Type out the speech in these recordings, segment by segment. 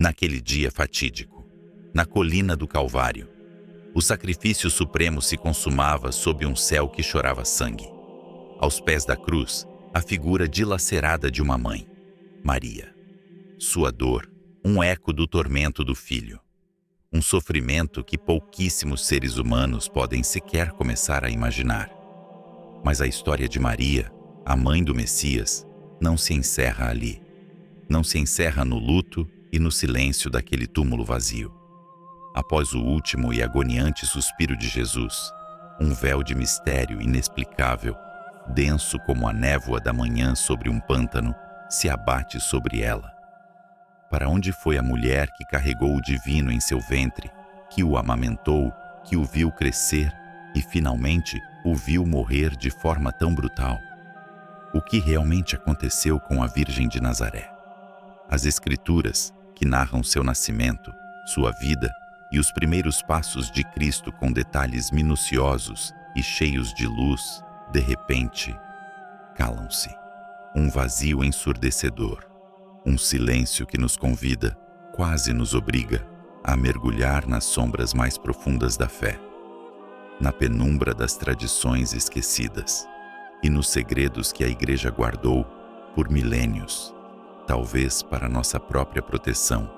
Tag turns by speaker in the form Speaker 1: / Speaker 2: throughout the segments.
Speaker 1: Naquele dia fatídico, na colina do Calvário, o sacrifício supremo se consumava sob um céu que chorava sangue. Aos pés da cruz, a figura dilacerada de uma mãe, Maria. Sua dor, um eco do tormento do filho. Um sofrimento que pouquíssimos seres humanos podem sequer começar a imaginar. Mas a história de Maria, a mãe do Messias, não se encerra ali. Não se encerra no luto e no silêncio daquele túmulo vazio. Após o último e agoniante suspiro de Jesus, um véu de mistério inexplicável, denso como a névoa da manhã sobre um pântano, se abate sobre ela. Para onde foi a mulher que carregou o divino em seu ventre, que o amamentou, que o viu crescer e, finalmente, o viu morrer de forma tão brutal? O que realmente aconteceu com a Virgem de Nazaré? As Escrituras, que narram seu nascimento, sua vida e os primeiros passos de Cristo com detalhes minuciosos e cheios de luz, de repente, calam-se. Um vazio ensurdecedor, um silêncio que nos convida, quase nos obriga, a mergulhar nas sombras mais profundas da fé, na penumbra das tradições esquecidas e nos segredos que a Igreja guardou por milênios, talvez para nossa própria proteção,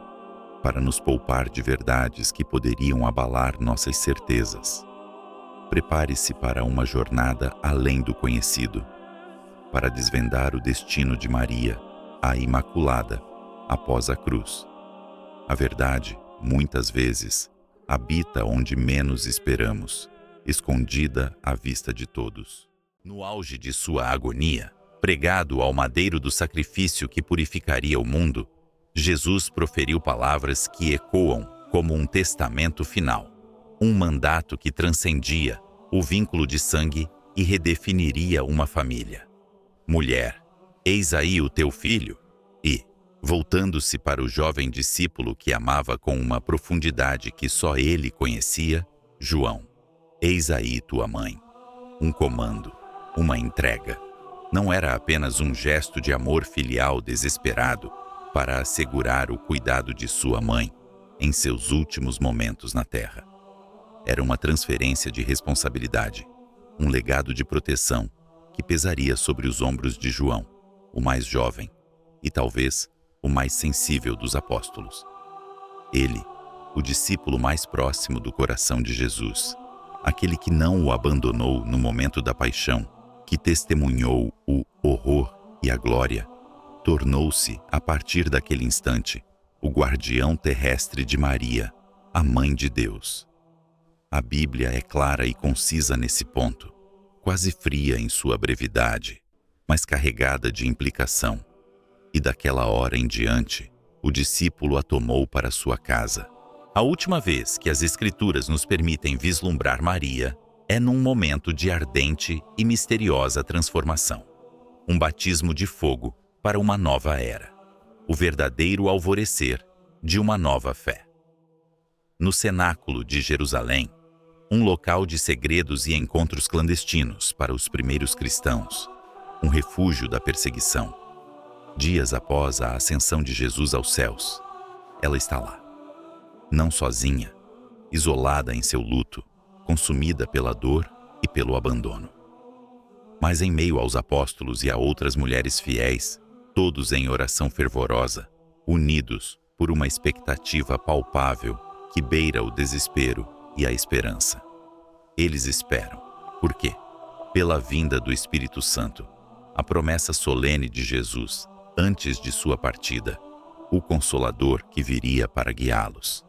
Speaker 1: para nos poupar de verdades que poderiam abalar nossas certezas. Prepare-se para uma jornada além do conhecido, para desvendar o destino de Maria, a Imaculada, após a cruz. A verdade, muitas vezes, habita onde menos esperamos, escondida à vista de todos. No auge de sua agonia, pregado ao madeiro do sacrifício que purificaria o mundo, Jesus proferiu palavras que ecoam como um testamento final, um mandato que transcendia o vínculo de sangue e redefiniria uma família. Mulher, eis aí o teu filho. E, voltando-se para o jovem discípulo que amava com uma profundidade que só ele conhecia, João, eis aí tua mãe. Um comando, uma entrega. Não era apenas um gesto de amor filial desesperado para assegurar o cuidado de sua mãe em seus últimos momentos na terra. Era uma transferência de responsabilidade, um legado de proteção que pesaria sobre os ombros de João, o mais jovem e talvez o mais sensível dos apóstolos. Ele, o discípulo mais próximo do coração de Jesus, aquele que não o abandonou no momento da paixão, que testemunhou o horror e a glória, tornou-se, a partir daquele instante, o guardião terrestre de Maria, a Mãe de Deus. A Bíblia é clara e concisa nesse ponto, quase fria em sua brevidade, mas carregada de implicação. E daquela hora em diante, o discípulo a tomou para sua casa. A última vez que as Escrituras nos permitem vislumbrar Maria é num momento de ardente e misteriosa transformação. Um batismo de fogo para uma nova era. O verdadeiro alvorecer de uma nova fé. No cenáculo de Jerusalém, um local de segredos e encontros clandestinos para os primeiros cristãos, um refúgio da perseguição. Dias após a ascensão de Jesus aos céus, ela está lá. Não sozinha, isolada em seu luto, consumida pela dor e pelo abandono. Mas em meio aos apóstolos e a outras mulheres fiéis, todos em oração fervorosa, unidos por uma expectativa palpável que beira o desespero e a esperança. Eles esperam. Por quê? Pela vinda do Espírito Santo, a promessa solene de Jesus, antes de sua partida, o Consolador que viria para guiá-los.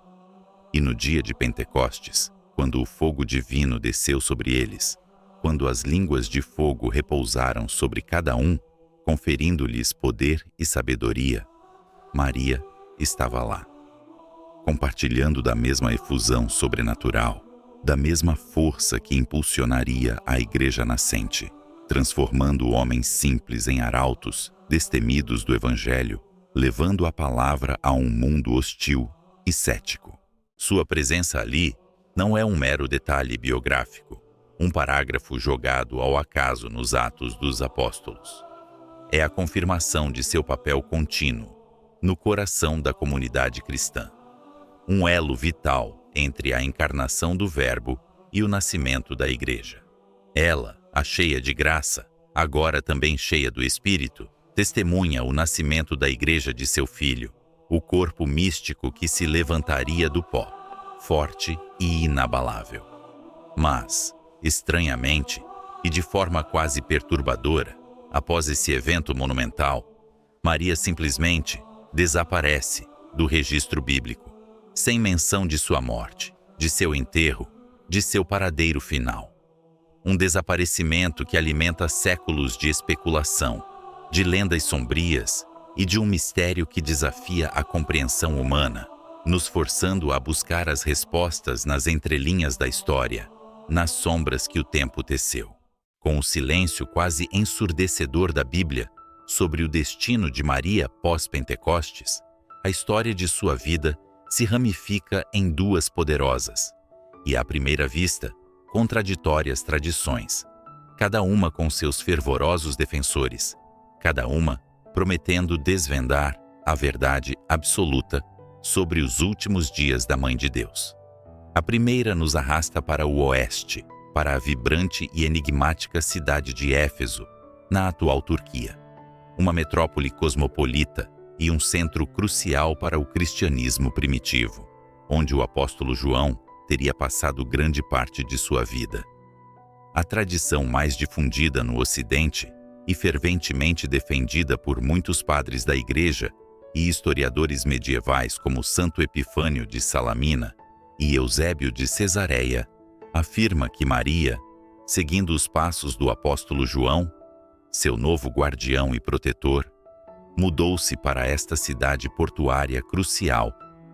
Speaker 1: E no dia de Pentecostes, quando o fogo divino desceu sobre eles, quando as línguas de fogo repousaram sobre cada um, conferindo-lhes poder e sabedoria, Maria estava lá, compartilhando da mesma efusão sobrenatural, da mesma força que impulsionaria a Igreja nascente, transformando homens simples em arautos, destemidos do Evangelho, levando a palavra a um mundo hostil e cético. Sua presença ali não é um mero detalhe biográfico, um parágrafo jogado ao acaso nos Atos dos Apóstolos. É a confirmação de seu papel contínuo, no coração da comunidade cristã. Um elo vital entre a encarnação do Verbo e o nascimento da Igreja. Ela, a cheia de graça, agora também cheia do Espírito, testemunha o nascimento da Igreja de seu Filho, o corpo místico que se levantaria do pó, forte e inabalável. Mas, estranhamente, e de forma quase perturbadora, após esse evento monumental, Maria simplesmente desaparece do registro bíblico, sem menção de sua morte, de seu enterro, de seu paradeiro final. Um desaparecimento que alimenta séculos de especulação, de lendas sombrias e de um mistério que desafia a compreensão humana, nos forçando a buscar as respostas nas entrelinhas da história, nas sombras que o tempo teceu. Com o silêncio quase ensurdecedor da Bíblia sobre o destino de Maria pós-Pentecostes, a história de sua vida se ramifica em duas poderosas e, à primeira vista, contraditórias tradições, cada uma com seus fervorosos defensores, cada uma prometendo desvendar a verdade absoluta sobre os últimos dias da Mãe de Deus. A primeira nos arrasta para o oeste, para a vibrante e enigmática cidade de Éfeso, na atual Turquia, uma metrópole cosmopolita e um centro crucial para o cristianismo primitivo, onde o apóstolo João teria passado grande parte de sua vida. A tradição mais difundida no Ocidente e ferventemente defendida por muitos padres da Igreja e historiadores medievais como Santo Epifânio de Salamina e Eusébio de Cesareia, afirma que Maria, seguindo os passos do apóstolo João, seu novo guardião e protetor, mudou-se para esta cidade portuária crucial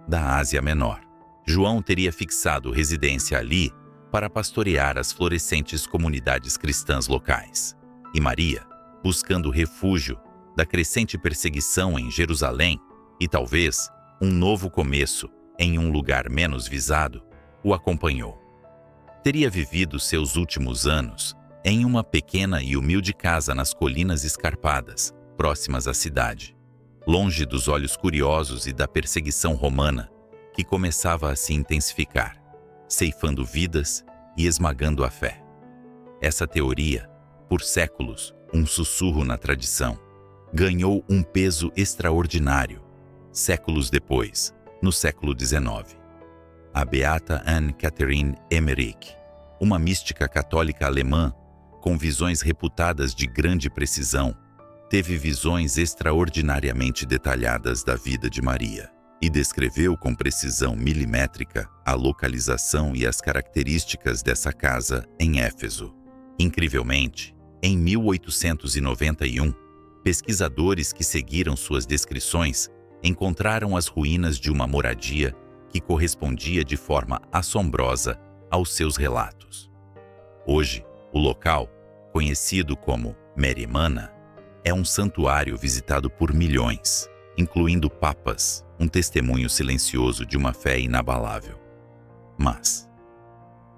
Speaker 1: da Ásia Menor. João teria fixado residência ali para pastorear as florescentes comunidades cristãs locais. E Maria, buscando refúgio da crescente perseguição em Jerusalém e talvez um novo começo em um lugar menos visado, o acompanhou. Teria vivido seus últimos anos em uma pequena e humilde casa nas colinas escarpadas, próximas à cidade, longe dos olhos curiosos e da perseguição romana que começava a se intensificar, ceifando vidas e esmagando a fé. Essa teoria, por séculos, um sussurro na tradição, ganhou um peso extraordinário, séculos depois, no século XIX. A beata Anne-Catherine Emmerich, uma mística católica alemã com visões reputadas de grande precisão, teve visões extraordinariamente detalhadas da vida de Maria e descreveu com precisão milimétrica a localização e as características dessa casa em Éfeso. Incrivelmente, em 1891, pesquisadores que seguiram suas descrições encontraram as ruínas de uma moradia que correspondia de forma assombrosa aos seus relatos. Hoje, o local, conhecido como Merimana, é um santuário visitado por milhões, incluindo papas, um testemunho silencioso de uma fé inabalável. Mas,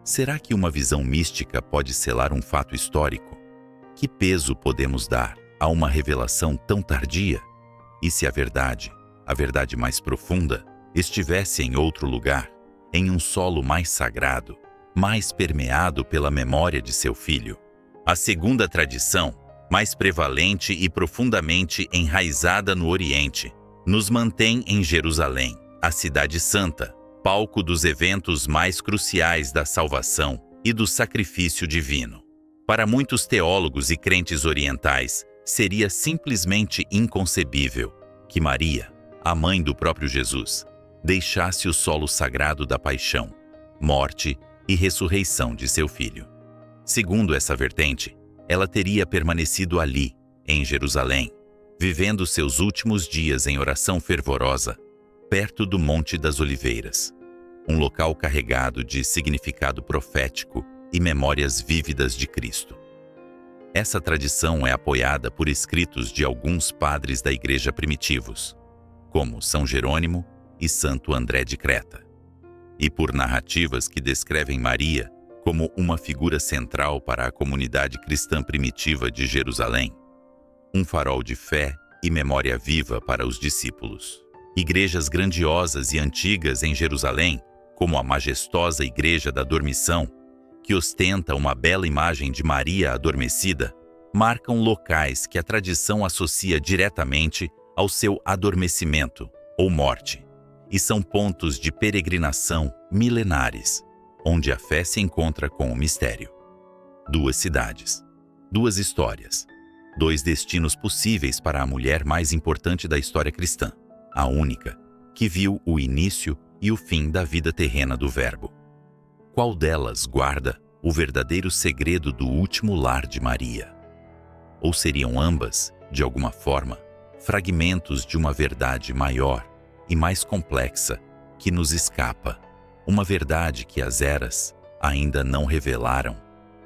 Speaker 1: será que uma visão mística pode selar um fato histórico? Que peso podemos dar a uma revelação tão tardia? E se a verdade mais profunda, estivesse em outro lugar, em um solo mais sagrado, mais permeado pela memória de seu filho? A segunda tradição, mais prevalente e profundamente enraizada no Oriente, nos mantém em Jerusalém, a Cidade Santa, palco dos eventos mais cruciais da salvação e do sacrifício divino. Para muitos teólogos e crentes orientais, seria simplesmente inconcebível que Maria, a mãe do próprio Jesus, deixasse o solo sagrado da paixão, morte e ressurreição de seu filho. Segundo essa vertente, ela teria permanecido ali, em Jerusalém, vivendo seus últimos dias em oração fervorosa, perto do Monte das Oliveiras, um local carregado de significado profético e memórias vívidas de Cristo. Essa tradição é apoiada por escritos de alguns padres da Igreja primitivos, como São Jerônimo e Santo André de Creta, e por narrativas que descrevem Maria como uma figura central para a comunidade cristã primitiva de Jerusalém, um farol de fé e memória viva para os discípulos. Igrejas grandiosas e antigas em Jerusalém, como a majestosa Igreja da Dormição, que ostenta uma bela imagem de Maria adormecida, marcam locais que a tradição associa diretamente ao seu adormecimento ou morte, e são pontos de peregrinação milenares, onde a fé se encontra com o mistério. Duas cidades, duas histórias, dois destinos possíveis para a mulher mais importante da história cristã, a única que viu o início e o fim da vida terrena do Verbo. Qual delas guarda o verdadeiro segredo do último lar de Maria? Ou seriam ambas, de alguma forma, fragmentos de uma verdade maior e mais complexa que nos escapa, uma verdade que as eras ainda não revelaram,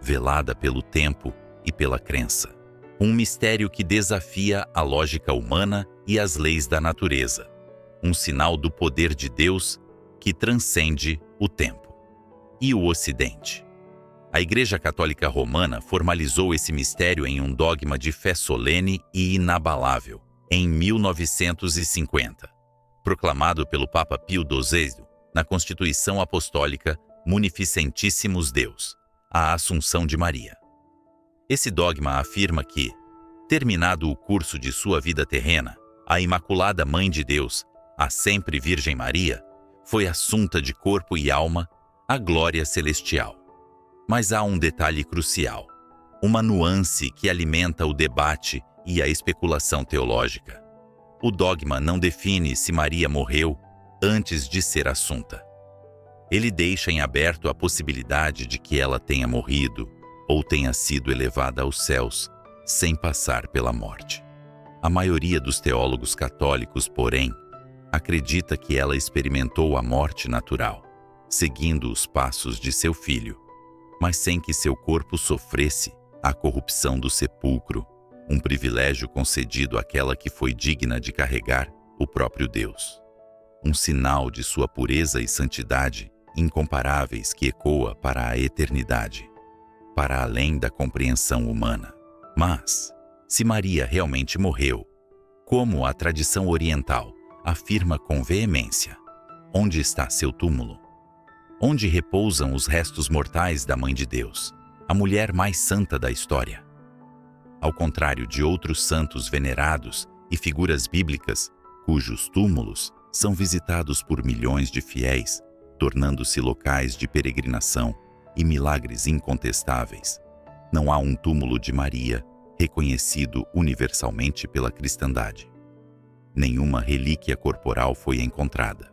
Speaker 1: velada pelo tempo e pela crença. Um mistério que desafia a lógica humana e as leis da natureza. Um sinal do poder de Deus que transcende o tempo. E o Ocidente? A Igreja Católica Romana formalizou esse mistério em um dogma de fé solene e inabalável, em 1950, proclamado pelo Papa Pio XII na Constituição Apostólica Munificentissimus Deus, a Assunção de Maria. Esse dogma afirma que, terminado o curso de sua vida terrena, a Imaculada Mãe de Deus, a sempre Virgem Maria, foi assunta de corpo e alma à glória celestial. Mas há um detalhe crucial, uma nuance que alimenta o debate e a especulação teológica. O dogma não define se Maria morreu antes de ser assunta. Ele deixa em aberto a possibilidade de que ela tenha morrido ou tenha sido elevada aos céus sem passar pela morte. A maioria dos teólogos católicos, porém, acredita que ela experimentou a morte natural, seguindo os passos de seu filho, mas sem que seu corpo sofresse a corrupção do sepulcro, um privilégio concedido àquela que foi digna de carregar o próprio Deus. Um sinal de sua pureza e santidade incomparáveis que ecoa para a eternidade, para além da compreensão humana. Mas, se Maria realmente morreu, como a tradição oriental afirma com veemência, onde está seu túmulo? Onde repousam os restos mortais da Mãe de Deus, a mulher mais santa da história? Ao contrário de outros santos venerados e figuras bíblicas, cujos túmulos são visitados por milhões de fiéis, tornando-se locais de peregrinação e milagres incontestáveis, não há um túmulo de Maria reconhecido universalmente pela cristandade. Nenhuma relíquia corporal foi encontrada.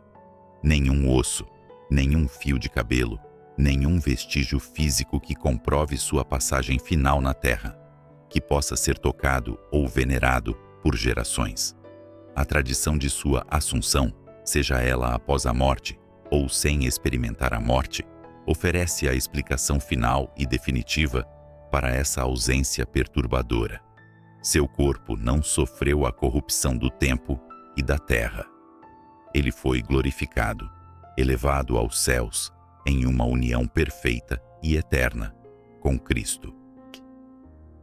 Speaker 1: Nenhum osso, nenhum fio de cabelo, nenhum vestígio físico que comprove sua passagem final na terra, que possa ser tocado ou venerado por gerações. A tradição de sua assunção, seja ela após a morte ou sem experimentar a morte, oferece a explicação final e definitiva para essa ausência perturbadora. Seu corpo não sofreu a corrupção do tempo e da terra. Ele foi glorificado, elevado aos céus, em uma união perfeita e eterna com Cristo.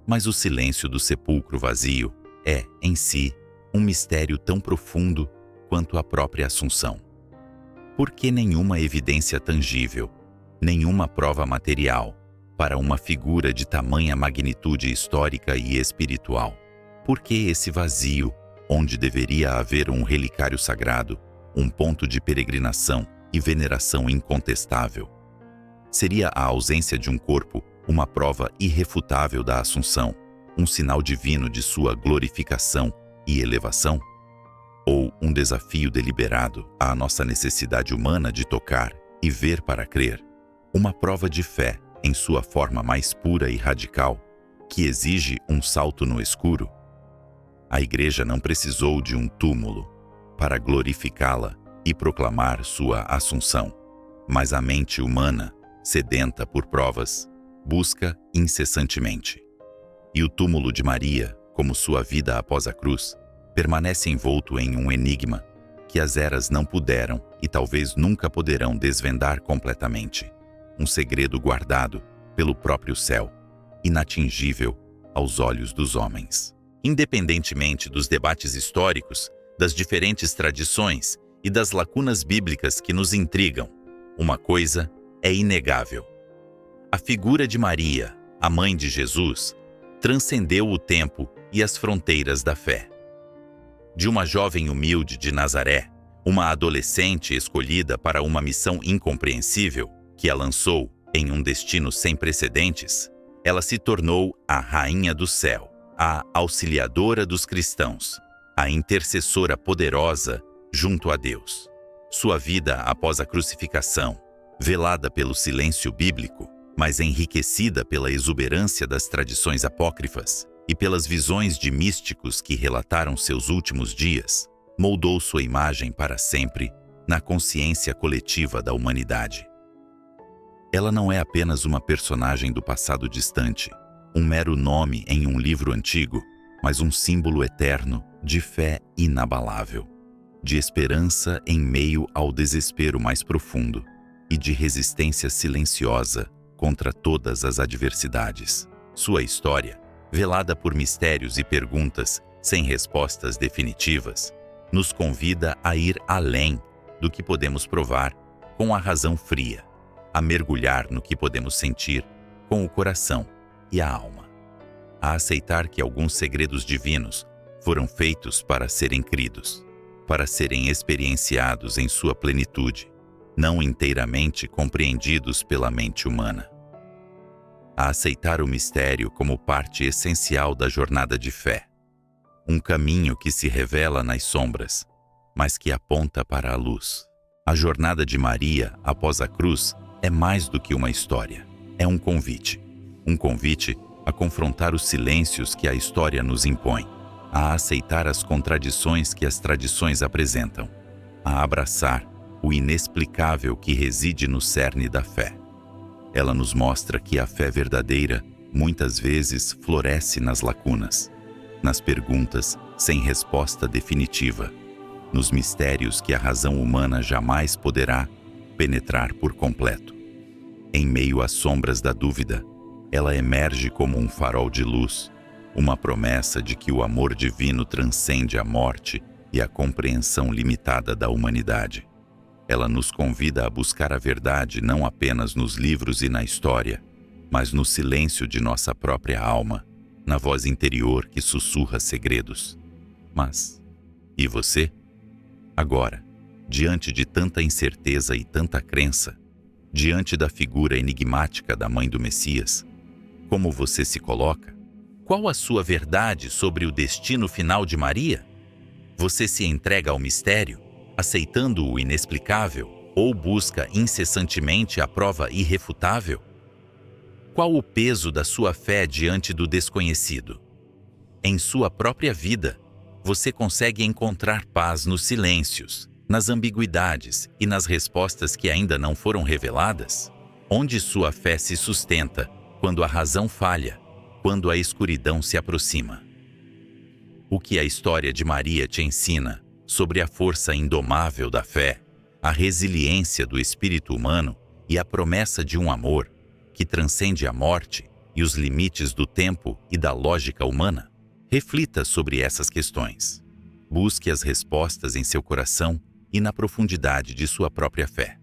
Speaker 1: Mas o silêncio do sepulcro vazio é, em si, um mistério tão profundo quanto a própria Assunção. Por que nenhuma evidência tangível, nenhuma prova material, para uma figura de tamanha magnitude histórica e espiritual? Por que esse vazio, onde deveria haver um relicário sagrado, um ponto de peregrinação e veneração incontestável? Seria a ausência de um corpo uma prova irrefutável da Assunção, um sinal divino de sua glorificação e elevação? Ou um desafio deliberado à nossa necessidade humana de tocar e ver para crer? Uma prova de fé em sua forma mais pura e radical, que exige um salto no escuro? A Igreja não precisou de um túmulo para glorificá-la e proclamar sua Assunção, mas a mente humana, sedenta por provas, busca incessantemente. E o túmulo de Maria, como sua vida após a cruz, permanece envolto em um enigma que as eras não puderam e talvez nunca poderão desvendar completamente. Um segredo guardado pelo próprio céu, inatingível aos olhos dos homens. Independentemente dos debates históricos, das diferentes tradições e das lacunas bíblicas que nos intrigam, uma coisa é inegável. A figura de Maria, a mãe de Jesus, transcendeu o tempo e as fronteiras da fé. De uma jovem humilde de Nazaré, uma adolescente escolhida para uma missão incompreensível que a lançou em um destino sem precedentes, ela se tornou a Rainha do Céu, a auxiliadora dos cristãos, a intercessora poderosa junto a Deus. Sua vida após a crucificação, velada pelo silêncio bíblico, mas enriquecida pela exuberância das tradições apócrifas e pelas visões de místicos que relataram seus últimos dias, moldou sua imagem para sempre na consciência coletiva da humanidade. Ela não é apenas uma personagem do passado distante, um mero nome em um livro antigo, mas um símbolo eterno de fé inabalável, de esperança em meio ao desespero mais profundo e de resistência silenciosa contra todas as adversidades. Sua história, velada por mistérios e perguntas sem respostas definitivas, nos convida a ir além do que podemos provar com a razão fria, a mergulhar no que podemos sentir com o coração e a alma, a aceitar que alguns segredos divinos foram feitos para serem cridos, para serem experienciados em sua plenitude, não inteiramente compreendidos pela mente humana. A aceitar o mistério como parte essencial da jornada de fé, um caminho que se revela nas sombras, mas que aponta para a luz. A jornada de Maria após a cruz é mais do que uma história, é um convite a confrontar os silêncios que a história nos impõe, a aceitar as contradições que as tradições apresentam, a abraçar o inexplicável que reside no cerne da fé. Ela nos mostra que a fé verdadeira muitas vezes floresce nas lacunas, nas perguntas sem resposta definitiva, nos mistérios que a razão humana jamais poderá penetrar por completo. Em meio às sombras da dúvida, ela emerge como um farol de luz, uma promessa de que o amor divino transcende a morte e a compreensão limitada da humanidade. Ela nos convida a buscar a verdade não apenas nos livros e na história, mas no silêncio de nossa própria alma, na voz interior que sussurra segredos. Mas, e você? Agora, diante de tanta incerteza e tanta crença, diante da figura enigmática da mãe do Messias, como você se coloca? Qual a sua verdade sobre o destino final de Maria? Você se entrega ao mistério, aceitando o inexplicável, ou busca incessantemente a prova irrefutável? Qual o peso da sua fé diante do desconhecido? Em sua própria vida, você consegue encontrar paz nos silêncios, nas ambiguidades e nas respostas que ainda não foram reveladas? Onde sua fé se sustenta quando a razão falha, quando a escuridão se aproxima? O que a história de Maria te ensina sobre a força indomável da fé, a resiliência do espírito humano e a promessa de um amor que transcende a morte e os limites do tempo e da lógica humana? Reflita sobre essas questões. Busque as respostas em seu coração e na profundidade de sua própria fé.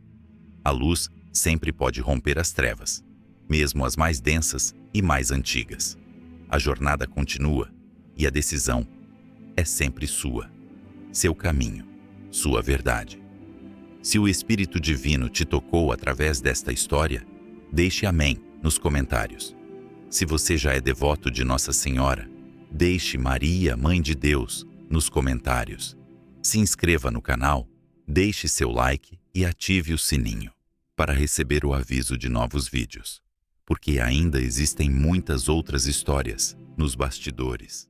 Speaker 1: A luz sempre pode romper as trevas, mesmo as mais densas e mais antigas. A jornada continua e a decisão é sempre sua. Seu caminho, sua verdade. Se o Espírito Divino te tocou através desta história, deixe amém nos comentários. Se você já é devoto de Nossa Senhora, deixe Maria, Mãe de Deus, nos comentários. Se inscreva no canal, deixe seu like e ative o sininho para receber o aviso de novos vídeos, porque ainda existem muitas outras histórias nos bastidores.